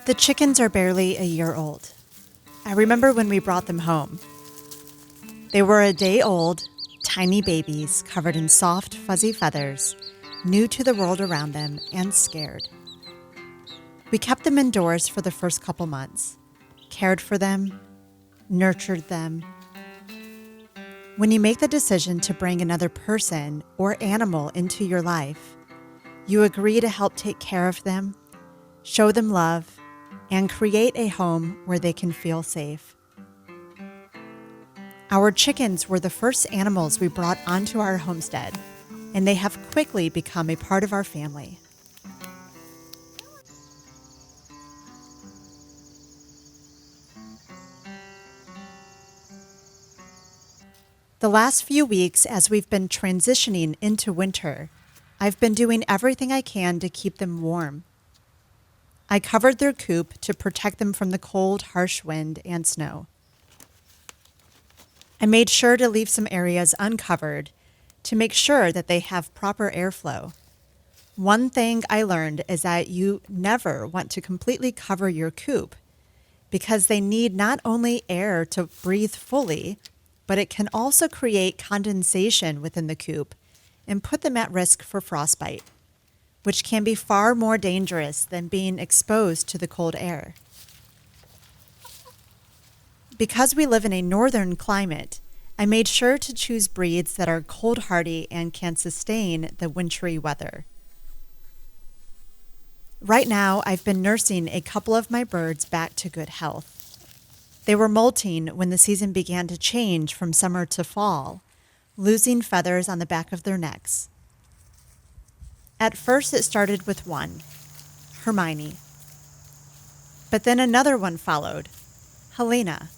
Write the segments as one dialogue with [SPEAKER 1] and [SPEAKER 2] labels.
[SPEAKER 1] The chickens are barely a year old. I remember when we brought them home. They were a day old, tiny babies covered in soft, fuzzy feathers, new to the world around them and scared. We kept them indoors for the first couple months, cared for them, nurtured them. When you make the decision to bring another person or animal into your life, you agree to help take care of them, show them love, and create a home where they can feel safe. Our chickens were the first animals we brought onto our homestead, and they have quickly become a part of our family. The last few weeks, as we've been transitioning into winter, I've been doing everything I can to keep them warm. I covered their coop to protect them from the cold, harsh wind and snow. I made sure to leave some areas uncovered to make sure that they have proper airflow. One thing I learned is that you never want to completely cover your coop because they need not only air to breathe fully, but it can also create condensation within the coop and put them at risk for frostbite, which can be far more dangerous than being exposed to the cold air. Because we live in a northern climate, I made sure to choose breeds that are cold hardy and can sustain the wintry weather. Right now, I've been nursing a couple of my birds back to good health. They were molting when the season began to change from summer to fall, losing feathers on the back of their necks. At first, it started with one, Hermione. But then another one followed, Helena.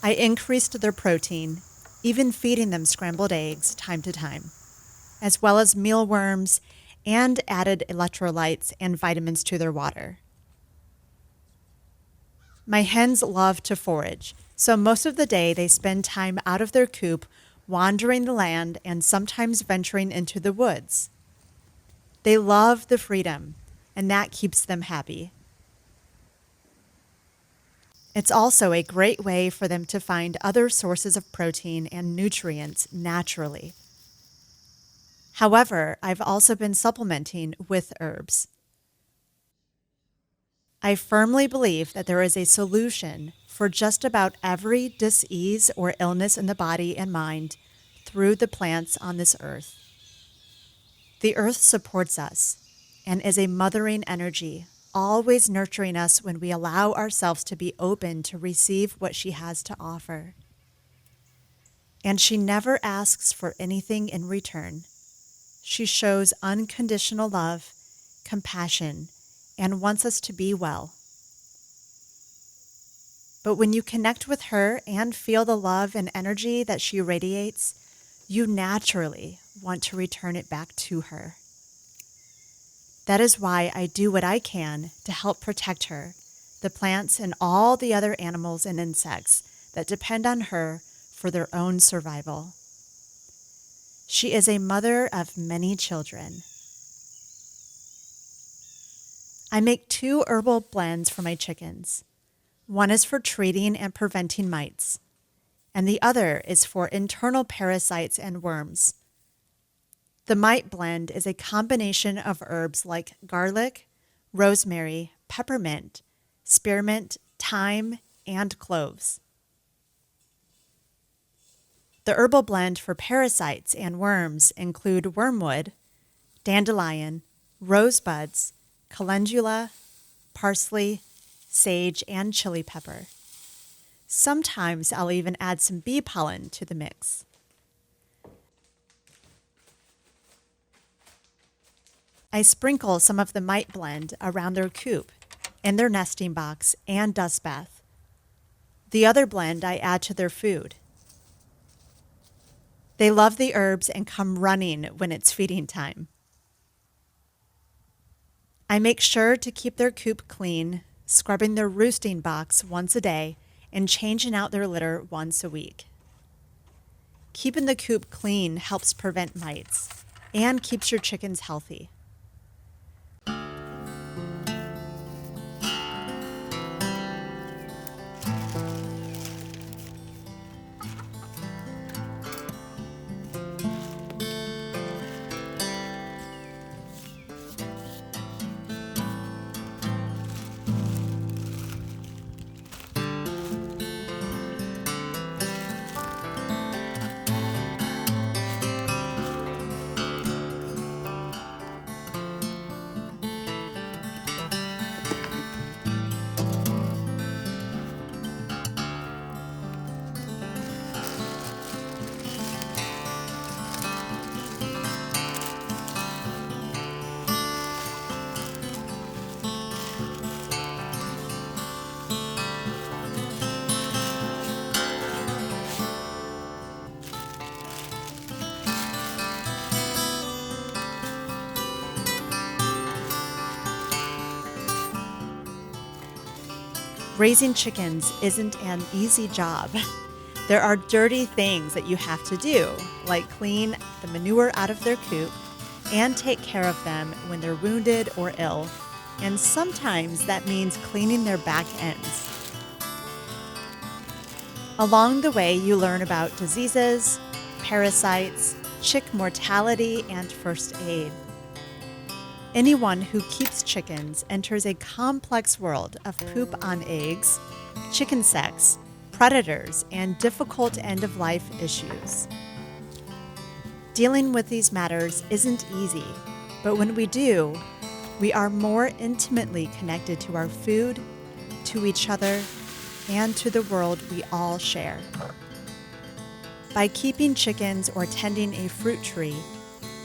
[SPEAKER 1] I increased their protein, even feeding them scrambled eggs time to time, as well as mealworms, and added electrolytes and vitamins to their water. My hens love to forage, so most of the day they spend time out of their coop, wandering the land and sometimes venturing into the woods. They love the freedom, and that keeps them happy. It's also a great way for them to find other sources of protein and nutrients naturally. However, I've also been supplementing with herbs. I firmly believe that there is a solution for just about every disease or illness in the body and mind through the plants on this earth. The earth supports us and is a mothering energy, always nurturing us when we allow ourselves to be open to receive what she has to offer. And she never asks for anything in return. She shows unconditional love, compassion, and wants us to be well. But when you connect with her and feel the love and energy that she radiates, you naturally want to return it back to her. That is why I do what I can to help protect her, the plants, and all the other animals and insects that depend on her for their own survival. She is a mother of many children. I make 2 herbal blends for my chickens. One is for treating and preventing mites, and the other is for internal parasites and worms. The mite blend is a combination of herbs like garlic, rosemary, peppermint, spearmint, thyme, and cloves. The herbal blend for parasites and worms include wormwood, dandelion, rosebuds, calendula, parsley, sage, and chili pepper. Sometimes I'll even add some bee pollen to the mix. I sprinkle some of the mite blend around their coop, in their nesting box, and dust bath. The other blend I add to their food. They love the herbs and come running when it's feeding time. I make sure to keep their coop clean, scrubbing their roosting box once a day and changing out their litter once a week. Keeping the coop clean helps prevent mites and keeps your chickens healthy. Raising chickens isn't an easy job. There are dirty things that you have to do, like clean the manure out of their coop and take care of them when they're wounded or ill, and sometimes that means cleaning their back ends. Along the way, you learn about diseases, parasites, chick mortality, and first aid. Anyone who keeps chickens enters a complex world of poop on eggs, chicken sex, predators, and difficult end-of-life issues. Dealing with these matters isn't easy, but when we do, we are more intimately connected to our food, to each other, and to the world we all share. By keeping chickens or tending a fruit tree,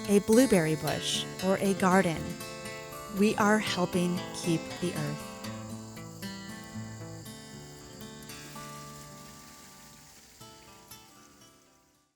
[SPEAKER 1] a blueberry bush, or a garden, we are helping keep the earth.